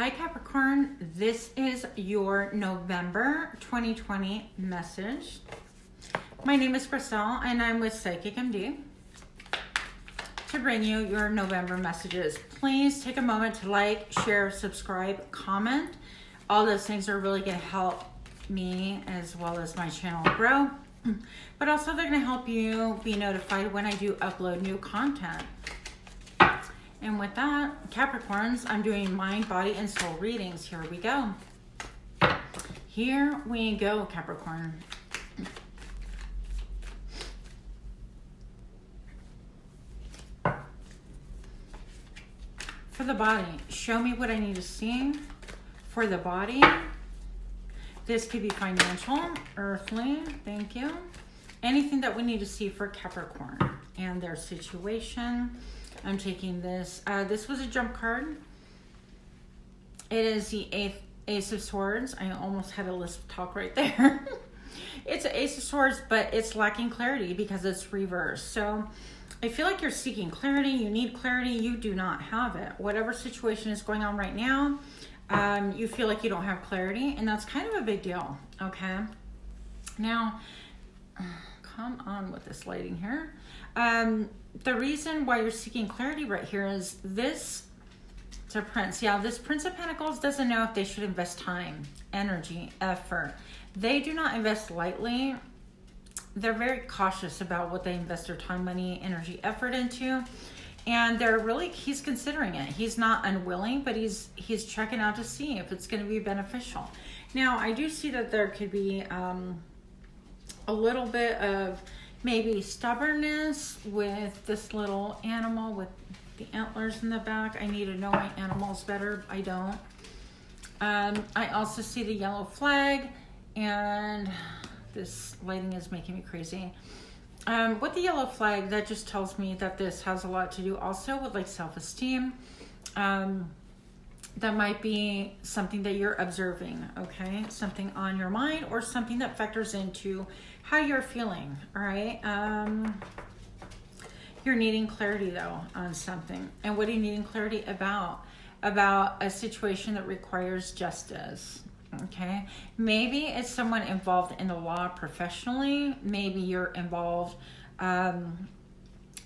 Hi Capricorn, this is your November 2020 message. My name is Crystal and I'm with Psychic MD to bring you your November messages. Please take a moment to like, share, subscribe, comment. All those things are really going to help me as well as my channel grow, but also they're going to help you be notified when I do upload new content. And with that, Capricorns, I'm doing mind, body, and soul readings. Here we go. Here we go, Capricorn. For the body, show me what I need to see. For the body, this could be financial, earthly, thank you. Anything that we need to see for Capricorn and their situation. I'm taking this. This was a jump card. It is the Ace of Swords. I almost had a lisp talk right there. It's an Ace of Swords, but it's lacking clarity because it's reversed. So I feel like you're seeking clarity. You need clarity. You do not have it. Whatever situation is going on right now, you feel like you don't have clarity, and that's kind of a big deal, okay? Now, come on with this lighting here. The reason why you're seeking clarity right here is this. It's a prince. Yeah, this Prince of Pentacles doesn't know if they should invest time, energy, effort. They do not invest lightly. They're very cautious about what they invest their time, money, energy, effort into. And he's considering it. He's not unwilling, but he's checking out to see if it's going to be beneficial. Now, I do see that there could be a little bit of maybe stubbornness with this little animal with the antlers in the back. I need to know my animals better. I don't. I also see the yellow flag, and this lighting is making me crazy. With the yellow flag, that just tells me that this has a lot to do also with like self-esteem. That might be something that you're observing, okay? Something on your mind or something that factors into how you're feeling, all right? You're needing clarity though on something. And what are you needing clarity about? About a situation that requires justice, okay? Maybe it's someone involved in the law professionally. Maybe you're involved in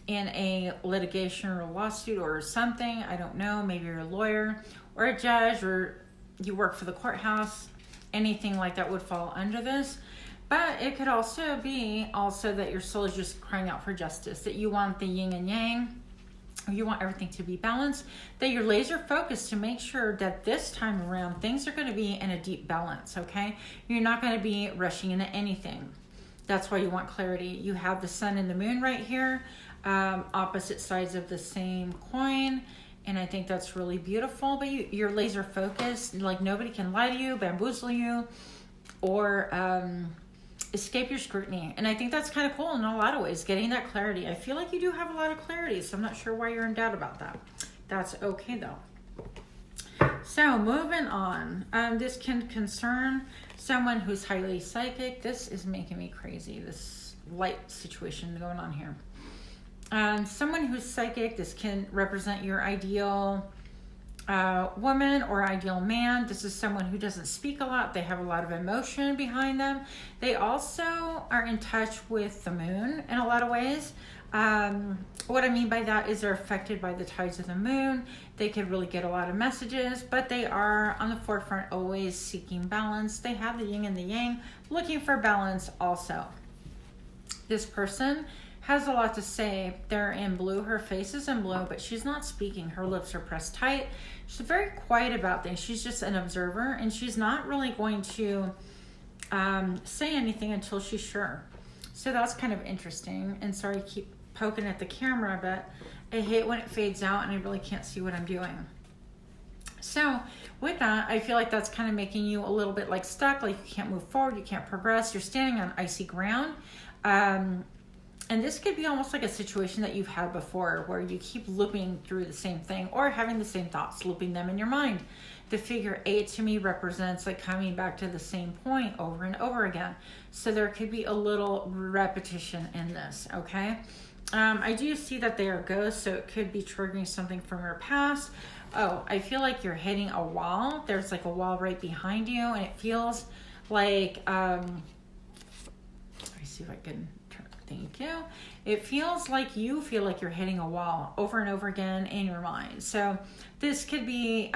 a litigation or a lawsuit or something. I don't know. Maybe you're a lawyer or a judge, or you work for the courthouse. Anything like that would fall under this. But it could also be that your soul is just crying out for justice, that you want the yin and yang, you want everything to be balanced, that you're laser focused to make sure that this time around things are going to be in a deep balance, okay? You're not going to be rushing into anything. That's why you want clarity. You have the sun and the moon right here, opposite sides of the same coin. And I think that's really beautiful, but you're laser focused. Like nobody can lie to you, bamboozle you, or escape your scrutiny. And I think that's kind of cool in a lot of ways, getting that clarity. I feel like you do have a lot of clarity, so I'm not sure why you're in doubt about that. That's okay though. So moving on, this can concern someone who's highly psychic. This is making me crazy, this light situation going on here. Someone who's psychic, this can represent your ideal woman or ideal man. This is someone who doesn't speak a lot. They have a lot of emotion behind them. They also are in touch with the moon in a lot of ways. What I mean by that is they're affected by the tides of the moon. They could really get a lot of messages, but they are on the forefront, always seeking balance. They have the yin and the yang, looking for balance also. This person has a lot to say. They're in blue. Her face is in blue, but she's not speaking. Her lips are pressed tight. She's very quiet about things. She's just an observer, and she's not really going to say anything until she's sure. So that's kind of interesting. And sorry, I keep poking at the camera, but I hate when it fades out and I really can't see what I'm doing. So with that, I feel like that's kind of making you a little bit like stuck, like you can't move forward, you can't progress. You're standing on icy ground. And this could be almost like a situation that you've had before where you keep looping through the same thing or having the same thoughts, looping them in your mind. The figure 8 to me represents like coming back to the same point over and over again. So there could be a little repetition in this, okay? I do see that they are ghosts, so it could be triggering something from your past. oh, I feel like you're hitting a wall. There's like a wall right behind you, and it feels like, let me see if I can turn, thank you. It feels like you feel like you're hitting a wall over and over again in your mind. So this could be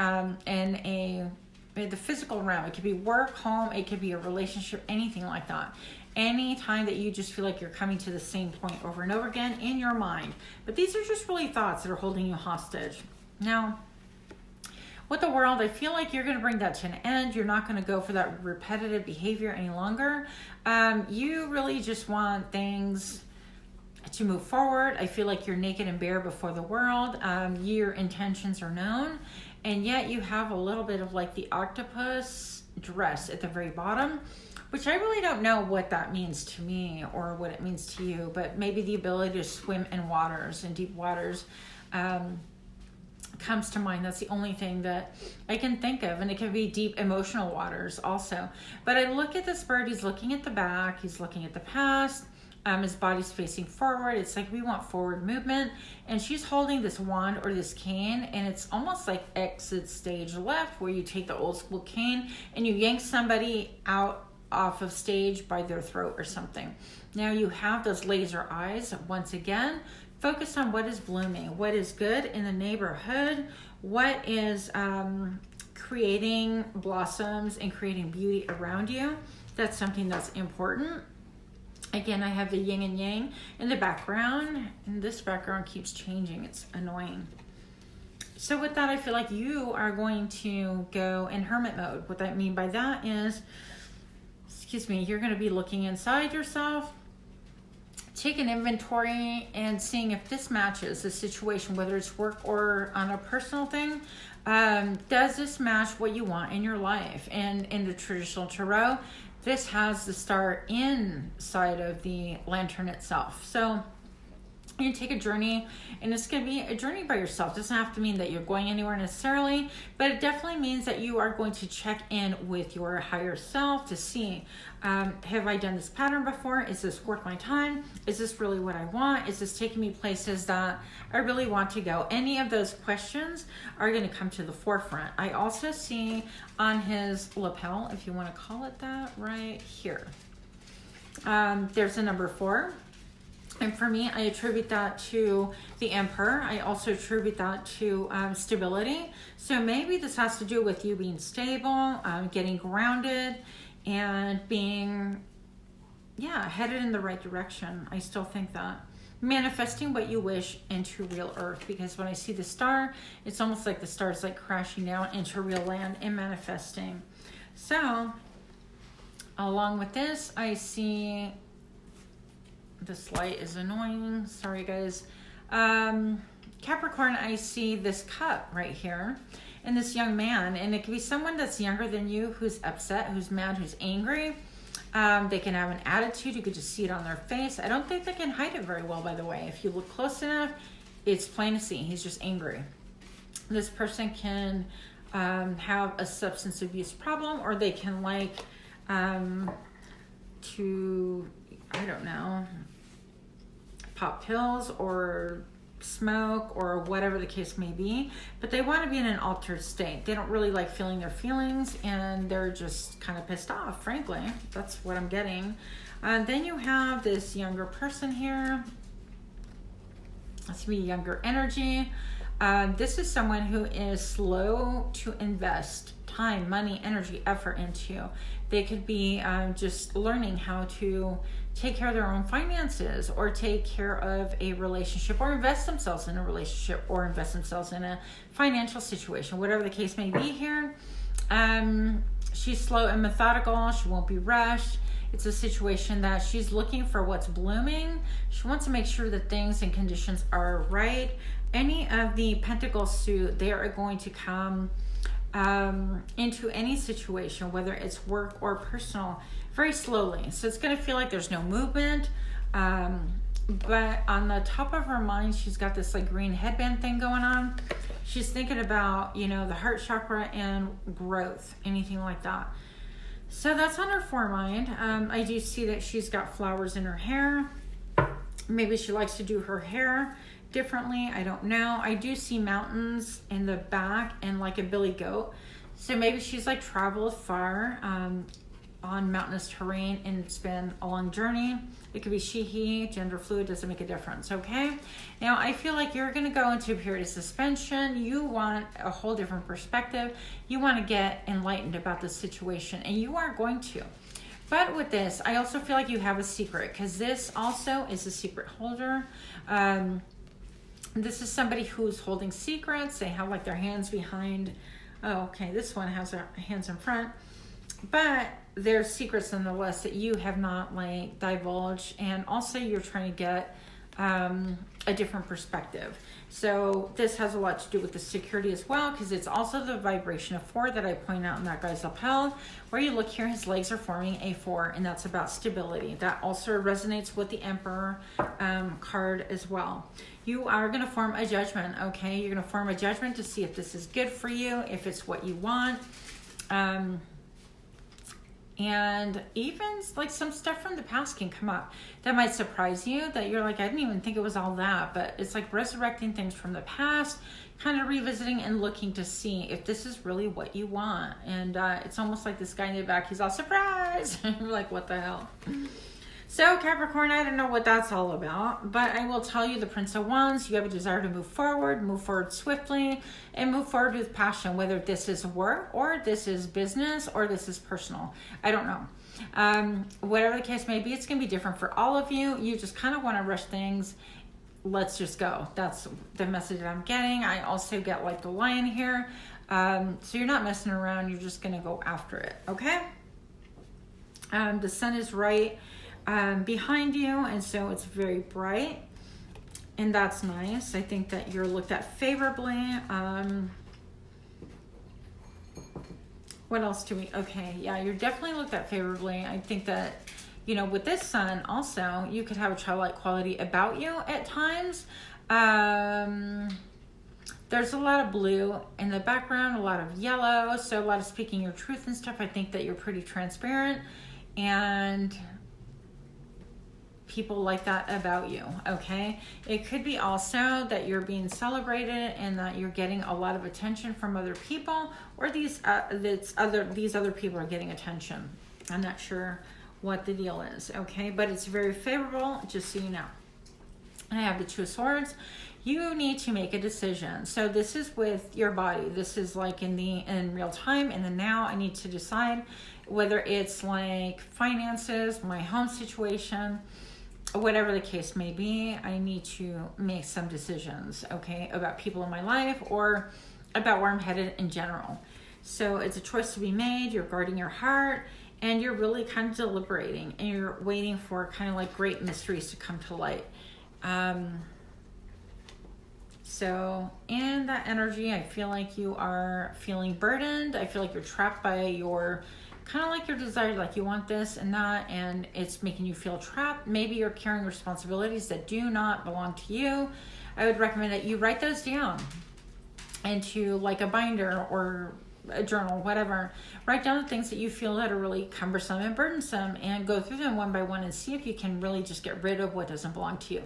in the physical realm. It could be work, home, it could be a relationship, anything like that. Any time that you just feel like you're coming to the same point over and over again in your mind. But these are just really thoughts that are holding you hostage. Now, with the world, I feel like you're going to bring that to an end. You're not going to go for that repetitive behavior any longer. You really just want things to move forward. I feel like you're naked and bare before the world. Your intentions are known, and yet you have a little bit of like the octopus dress at the very bottom, which I really don't know what that means to me or what it means to you, but maybe the ability to swim in waters, in deep waters, comes to mind. That's the only thing that I can think of, and it can be deep emotional waters also. But I look at this bird, he's looking at the back, he's looking at the past, his body's facing forward. It's like we want forward movement, and she's holding this wand or this cane, and it's almost like exit stage left, where you take the old school cane and you yank somebody out off of stage by their throat or something. Now you have those laser eyes once again. Focus on what is blooming, what is good in the neighborhood, what is creating blossoms and creating beauty around you. That's something that's important. Again, I have the yin and yang in the background, and this background keeps changing. It's annoying. So with that, I feel like you are going to go in hermit mode. What I mean by that is, you're going to be looking inside yourself, take an inventory and seeing if this matches the situation, whether it's work or on a personal thing. Does this match what you want in your life? And in the traditional tarot, this has the star inside of the lantern itself. So you take a journey, and it's going to be a journey by yourself. It doesn't have to mean that you're going anywhere necessarily, but it definitely means that you are going to check in with your higher self to see, have I done this pattern before? Is this worth my time? Is this really what I want? Is this taking me places that I really want to go? Any of those questions are going to come to the forefront. I also see on his lapel, if you want to call it that, right here, there's a number 4. And for me, I attribute that to the Emperor. I also attribute that to stability. So maybe this has to do with you being stable, getting grounded, and being, headed in the right direction. I still think that. Manifesting what you wish into real earth. Because when I see the star, it's almost like the star is like crashing down into real land and manifesting. So, along with this, I see... This light is annoying. Sorry, guys. Capricorn, I see this cup right here and this young man. And it could be someone that's younger than you who's upset, who's mad, who's angry. They can have an attitude. You could just see it on their face. I don't think they can hide it very well, by the way. If you look close enough, it's plain to see. He's just angry. This person can have a substance abuse problem, or they can like I don't know, pop pills or smoke or whatever the case may be, but they want to be in an altered state. They don't really like feeling their feelings, and they're just kind of pissed off, frankly. That's what I'm getting. Then you have this younger person here. That's me, younger energy. This is someone who is slow to invest time, money, energy, effort into. They could be just learning how to take care of their own finances, or take care of a relationship, or invest themselves in a relationship, or invest themselves in a financial situation, whatever the case may be here. She's slow and methodical. She won't be rushed. It's a situation that she's looking for what's blooming. She wants to make sure that things and conditions are right. Any of the pentacles suit, they are going to come into any situation, whether it's work or personal, very slowly. So it's going to feel like there's no movement. But on the top of her mind, she's got this like green headband thing going on. She's thinking about, the heart chakra and growth, anything like that. So that's on her foremind. I do see that she's got flowers in her hair. Maybe she likes to do her hair differently. I don't know. I do see mountains in the back and like a billy goat. So maybe she's like traveled far on mountainous terrain and it's been a long journey. It could be she, he, gender fluid, doesn't make a difference, okay? Now, I feel like you're going to go into a period of suspension. You want a whole different perspective. You want to get enlightened about the situation, and you are going to. But with this, I also feel like you have a secret, because this also is a secret holder. This is somebody who's holding secrets. They have like their hands behind. Oh, okay, this one has their hands in front. But there's secrets nonetheless that you have not like divulged, and also you're trying to get a different perspective. So this has a lot to do with the security as well, because it's also the vibration of 4 that I point out in that guy's lapel. Where you look here, his legs are forming a 4, and that's about stability. That also resonates with the Emperor card as well. You are going to form a judgment, okay? You're going to form a judgment to see if this is good for you, if it's what you want. And even like some stuff from the past can come up that might surprise you, that you're like, I didn't even think it was all that. But it's like resurrecting things from the past, kind of revisiting and looking to see if this is really what you want. And it's almost like this guy in the back, he's all surprised. You're like, what the hell? So Capricorn, I don't know what that's all about, but I will tell you, the Prince of Wands, you have a desire to move forward swiftly, and move forward with passion, whether this is work or this is business or this is personal. I don't know. Whatever the case may be, it's going to be different for all of you. You just kind of want to rush things. Let's just go. That's the message that I'm getting. I also get like the lion here. So you're not messing around. You're just going to go after it. Okay. The sun is right behind you, and so it's very bright, and that's nice. I think that you're looked at favorably. What else do we, okay, yeah, you're definitely looked at favorably. I think that, you know, with this sun also, you could have a childlike quality about you at times. There's a lot of blue in the background, a lot of yellow, so a lot of speaking your truth and stuff. I think that you're pretty transparent, and people like that about you, okay? It could be also that you're being celebrated and that you're getting a lot of attention from other people, or these other people are getting attention. I'm not sure what the deal is, okay? But it's very favorable, just so you know. I have the 2 of Swords. You need to make a decision. So this is with your body. This is like in real time, in the now. I need to decide whether it's like finances, my home situation, whatever the case may be. I need to make some decisions, okay, about people in my life or about where I'm headed in general. So it's a choice to be made. You're guarding your heart, and you're really kind of deliberating, and you're waiting for kind of like great mysteries to come to light. So in that energy, I feel like you are feeling burdened. I feel like you're trapped by your kind of like your desire, like you want this and that, and it's making you feel trapped. Maybe you're carrying responsibilities that do not belong to you. I would recommend that you write those down into like a binder or a journal, whatever. Write down the things that you feel that are really cumbersome and burdensome, and go through them one by one and see if you can really just get rid of what doesn't belong to you.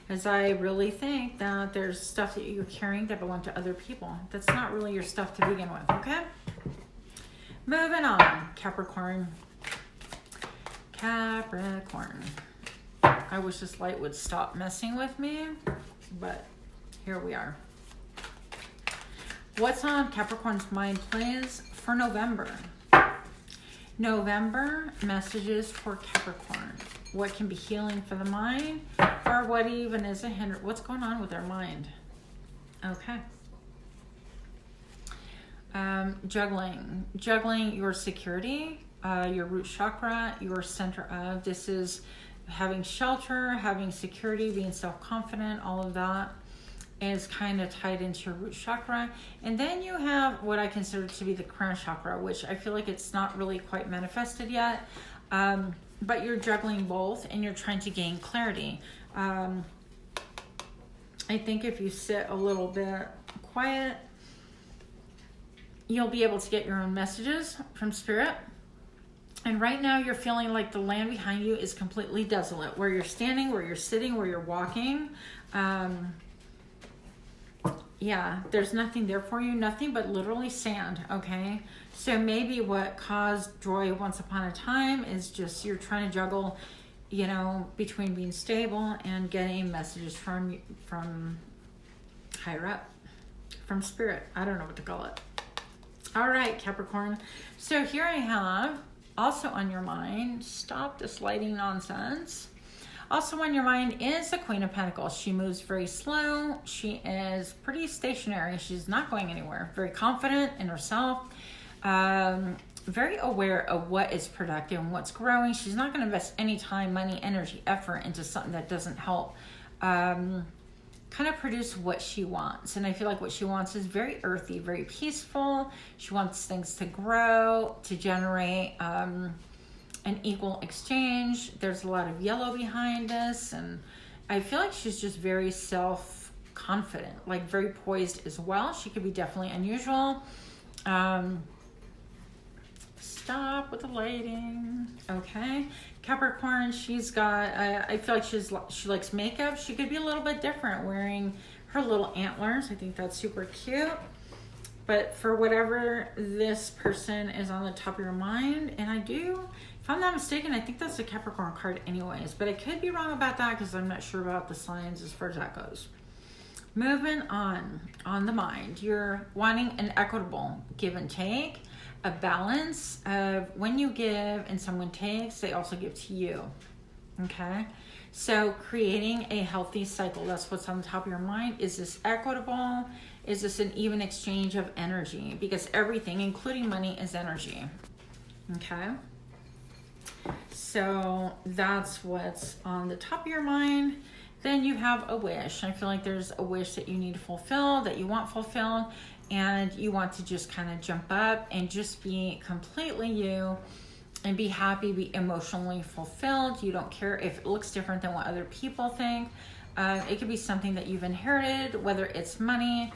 Because I really think that there's stuff that you're carrying that belong to other people. That's not really your stuff to begin with, okay? Moving on, Capricorn. I wish this light would stop messing with me, but here we are. What's on Capricorn's mind, please, for November? November messages for Capricorn. What can be healing for the mind, or what even is a hindrance? What's going on with their mind? Okay. Juggling your security, your root chakra, your center of. This is having shelter, having security, being self-confident. All of that is kind of tied into your root chakra. And then you have what I consider to be the crown chakra, which I feel like it's not really quite manifested yet. But you're juggling both, and you're trying to gain clarity. I think if you sit a little bit quiet, you'll be able to get your own messages from Spirit. And right now you're feeling like the land behind you is completely desolate. Where you're standing, where you're sitting, where you're walking. Yeah, there's nothing there for you, nothing but literally sand, okay? So maybe what caused joy once upon a time is just you're trying to juggle, between being stable and getting messages from higher up, from spirit. I don't know what to call it. All right, Capricorn. So here I have, also on your mind, stop this lighting nonsense. Also on your mind is the Queen of Pentacles. She moves very slow. She is pretty stationary. She's not going anywhere. Very confident in herself. Very aware of what is productive and what's growing. She's not going to invest any time, money, energy, effort into something that doesn't help kind of produce what she wants. And I feel like what she wants is very earthy, very peaceful. She wants things to grow, to generate an equal exchange. There's a lot of yellow behind this, and I feel like she's just very self-confident, like very poised as well. She could be definitely unusual. Stop with the lighting. Okay, Capricorn, she's got, I feel like she likes makeup. She could be a little bit different, wearing her little antlers. I think that's super cute. But for whatever this person is on the top of your mind, and if I'm not mistaken, I think that's a Capricorn card anyways, but I could be wrong about that because I'm not sure about the signs as far as that goes. Moving on the mind, you're wanting an equitable give and take, a balance of when you give and someone takes, they also give to you. Okay? So creating a healthy cycle, that's what's on the top of your mind. Is this equitable? Is this an even exchange of energy? Because everything, including money, is energy. Okay? So that's what's on the top of your mind. Then you have a wish. I feel like there's a wish that you need to fulfill, that you want fulfilled, and you want to just kind of jump up and just be completely you and be happy, be emotionally fulfilled. You don't care if it looks different than what other people think. It could be something that you've inherited, whether it's money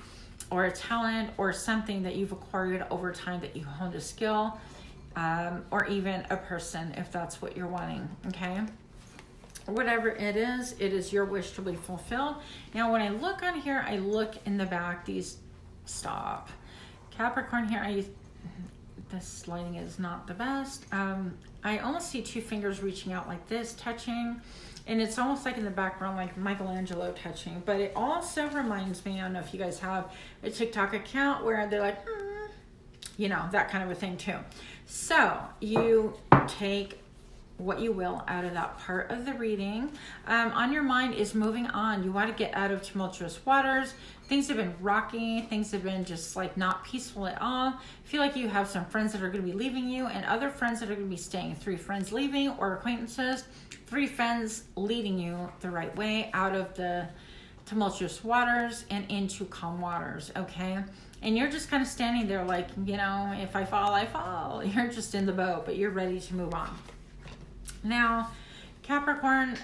or a talent or something that you've acquired over time that you honed a skill, or even a person, if that's what you're wanting, okay? Whatever it is your wish to be fulfilled. Now, when I look on here, I look in the back, stop. Capricorn here, this lighting is not the best. I almost see two fingers reaching out like this, touching, and it's almost like in the background, like Michelangelo touching. But it also reminds me, I don't know if you guys have a TikTok account where they're like, that kind of a thing too. So you take what you will out of that part of the reading. On your mind is moving on. You want to get out of tumultuous waters. Things have been rocky. Things have been just like not peaceful at all. I feel like you have some friends that are going to be leaving you and other friends that are going to be staying. 3 friends leaving or acquaintances. 3 friends leading you the right way out of the tumultuous waters and into calm waters, okay? And you're just kind of standing there like, if I fall, I fall. You're just in the boat, but you're ready to move on. Now, Capricorn,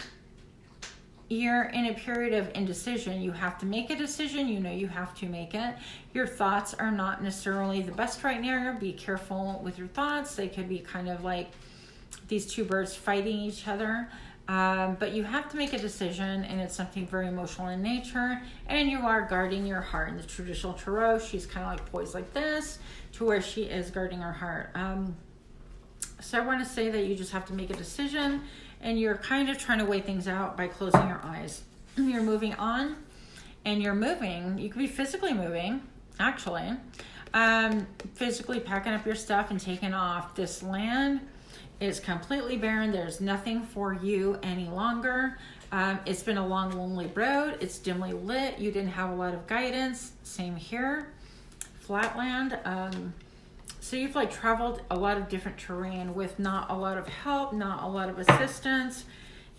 you're in a period of indecision. You have to make a decision. You have to make it. Your thoughts are not necessarily the best right now. Be careful with your thoughts. They could be kind of like these 2 birds fighting each other. But you have to make a decision, and it's something very emotional in nature. And you are guarding your heart. In the traditional tarot, she's kind of like poised like this, to where she is guarding her heart. So I want to say that you just have to make a decision, and you're kind of trying to weigh things out by closing your eyes. You're moving on, and you're moving. You could be physically moving, actually. Physically packing up your stuff and taking off. This land is completely barren. There's nothing for you any longer. It's been a long, lonely road. It's dimly lit. You didn't have a lot of guidance. Same here. Flatland. So you've like traveled a lot of different terrain with not a lot of help, not a lot of assistance,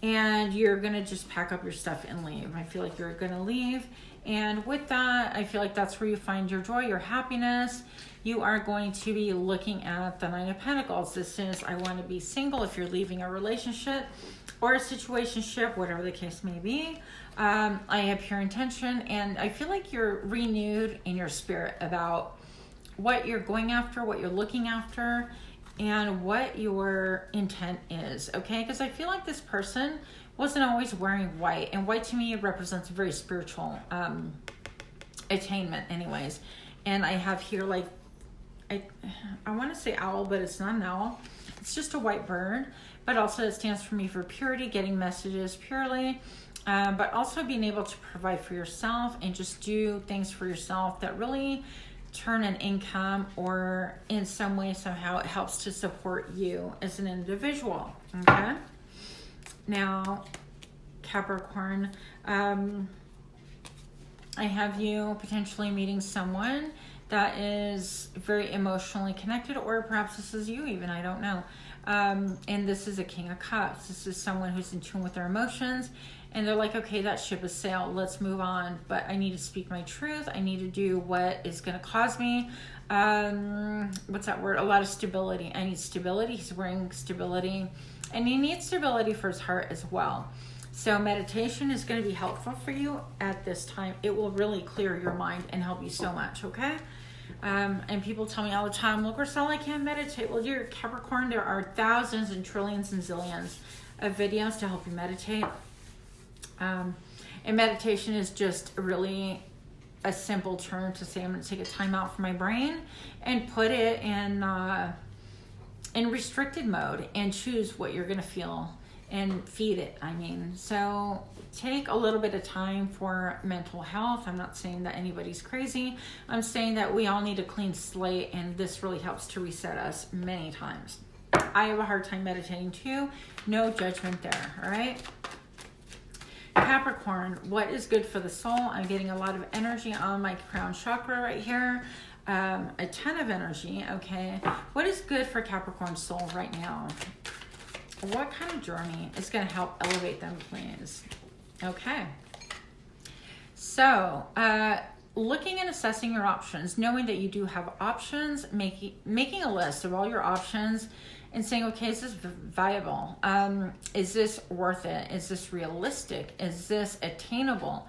and you're going to just pack up your stuff and leave. I feel like you're going to leave. And with that, I feel like that's where you find your joy, your happiness. You are going to be looking at the 9 of Pentacles. This is, I want to be single if you're leaving a relationship or a situationship, whatever the case may be. I have pure intention, and I feel like you're renewed in your spirit about what you're going after, what you're looking after, and what your intent is, okay? Because I feel like this person wasn't always wearing white, and white to me represents a very spiritual attainment anyways. And I have here like, I want to say owl, but it's not an owl. It's just a white bird, but also it stands for me for purity, getting messages purely, but also being able to provide for yourself and just do things for yourself that really turn an income, or in some way, somehow it helps to support you as an individual. Okay. Now, Capricorn, I have you potentially meeting someone that is very emotionally connected, or perhaps this is you even, I don't know. And this is a King of Cups. This is someone who's in tune with their emotions, and they're like, okay, that ship has sailed, let's move on, but I need to speak my truth. I need to do what is going to cause me, what's that word? A lot of stability. I need stability. He's wearing stability, and he needs stability for his heart as well. So meditation is going to be helpful for you at this time. It will really clear your mind and help you so much, okay? And people tell me all the time, look, Rosella, I can't meditate. Well, dear Capricorn, there are thousands and trillions and zillions of videos to help you meditate. And meditation is just really a simple term to say, I'm going to take a time out from my brain and put it in restricted mode and choose what you're going to feel and feed it. So take a little bit of time for mental health. I'm not saying that anybody's crazy. I'm saying that we all need a clean slate, and this really helps to reset us many times. I have a hard time meditating too. No judgment there, all right? Capricorn, what is good for the soul? I'm getting a lot of energy on my crown chakra right here. A ton of energy, okay? What is good for Capricorn soul right now? What kind of journey is going to help elevate them, please? Okay. So, looking and assessing your options, knowing that you do have options, making a list of all your options and saying, okay, is this viable? Is this worth it? Is this realistic? Is this attainable?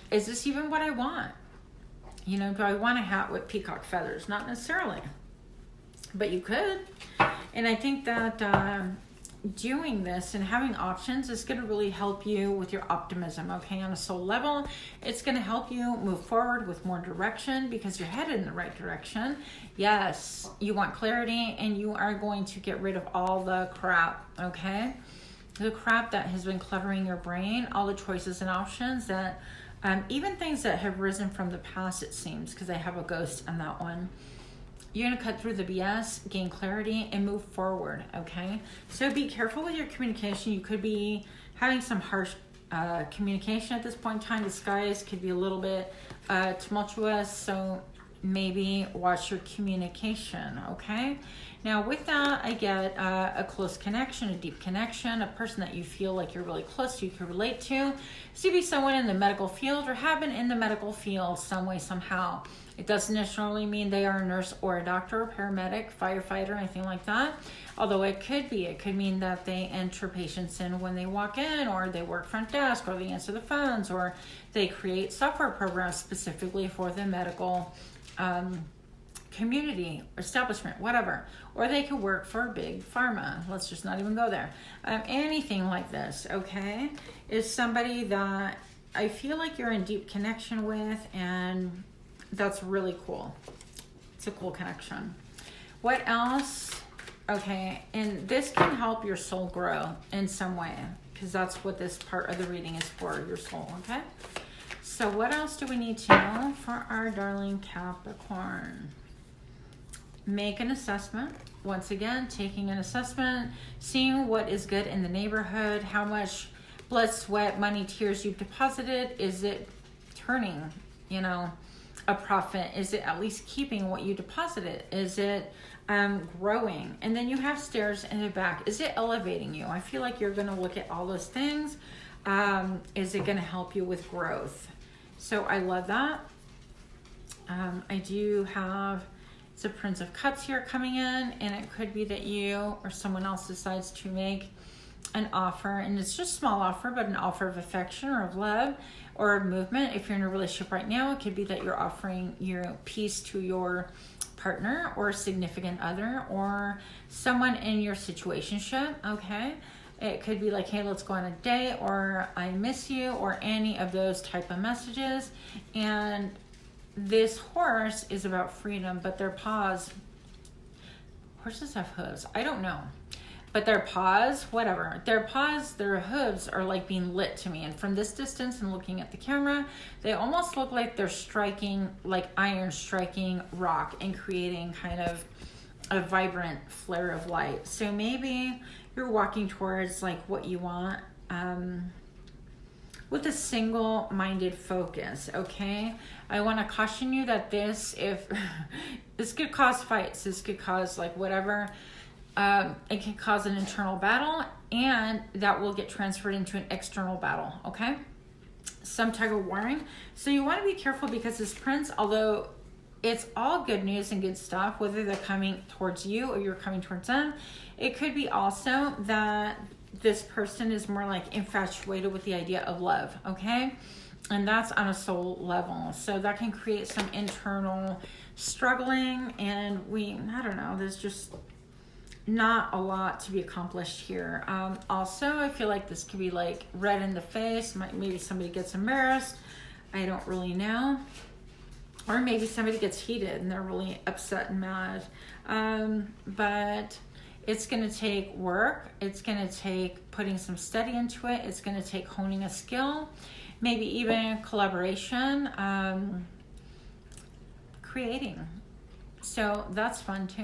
Is this even what I want? Do I want a hat with peacock feathers? Not necessarily, but you could. And I think that doing this and having options is going to really help you with your optimism, okay? On a soul level, it's going to help you move forward with more direction because you're headed in the right direction. Yes, you want clarity, and you are going to get rid of all the crap, okay? The crap that has been cluttering your brain, all the choices and options that, even things that have risen from the past, it seems, because I have a ghost on that one. You're going to cut through the BS, gain clarity, and move forward, okay? So be careful with your communication. You could be having some harsh communication at this point in time. The skies could be a little bit tumultuous, so maybe watch your communication, okay? Now, with that, I get a close connection, a deep connection, a person that you feel like you're really close to, you can relate to. So you be someone in the medical field or have been in the medical field some way, somehow. It doesn't necessarily mean they are a nurse or a doctor, paramedic, firefighter, anything like that. Although it could be. It could mean that they enter patients in when they walk in, or they work front desk, or they answer the phones, or they create software programs specifically for the medical community, establishment, whatever. Or they could work for big pharma. Let's just not even go there. Anything like this, okay, is somebody that I feel like you're in deep connection with, and that's really cool. It's a cool connection. What else? Okay, and this can help your soul grow in some way, because that's what this part of the reading is for, your soul, okay? So what else do we need to know for our darling Capricorn? Make an assessment. Once again, taking an assessment, seeing what is good in the neighborhood, how much blood, sweat, money, tears you've deposited. Is it turning, a profit? Is it at least keeping what you deposited? Is it growing? And then you have stairs in the back. Is it elevating you? I feel like you're going to look at all those things. Is it going to help you with growth? So I love that. I do have, it's a Prince of Cups here coming in, and it could be that you or someone else decides to make an offer, and it's just a small offer, but an offer of affection or of love or of movement. If you're in a relationship right now, it could be that you're offering your peace to your partner or significant other or someone in your situationship, okay? It could be like, hey, let's go on a date, or I miss you, or any of those type of messages. And this horse is about freedom, but their paws, horses have hooves, I don't know, but their paws, whatever, their paws, their hooves are like being lit to me. And from this distance and looking at the camera, they almost look like they're striking, like iron striking rock and creating kind of a vibrant flare of light. So maybe you're walking towards like what you want, with a single-minded focus, okay? I want to caution you that this could cause fights, this could cause like whatever. It can cause an internal battle, and that will get transferred into an external battle, okay? Some tug of warring. So you want to be careful, because this prince, although it's all good news and good stuff, whether they're coming towards you or you're coming towards them, it could be also that this person is more like infatuated with the idea of love, okay? And that's on a soul level. So that can create some internal struggling, and I don't know, there's just not a lot to be accomplished here. Also, I feel like this could be like red in the face. Maybe somebody gets embarrassed. I don't really know. Or maybe somebody gets heated and they're really upset and mad. But it's going to take work. It's going to take putting some study into it. It's going to take honing a skill, maybe even collaboration, creating. So that's fun too.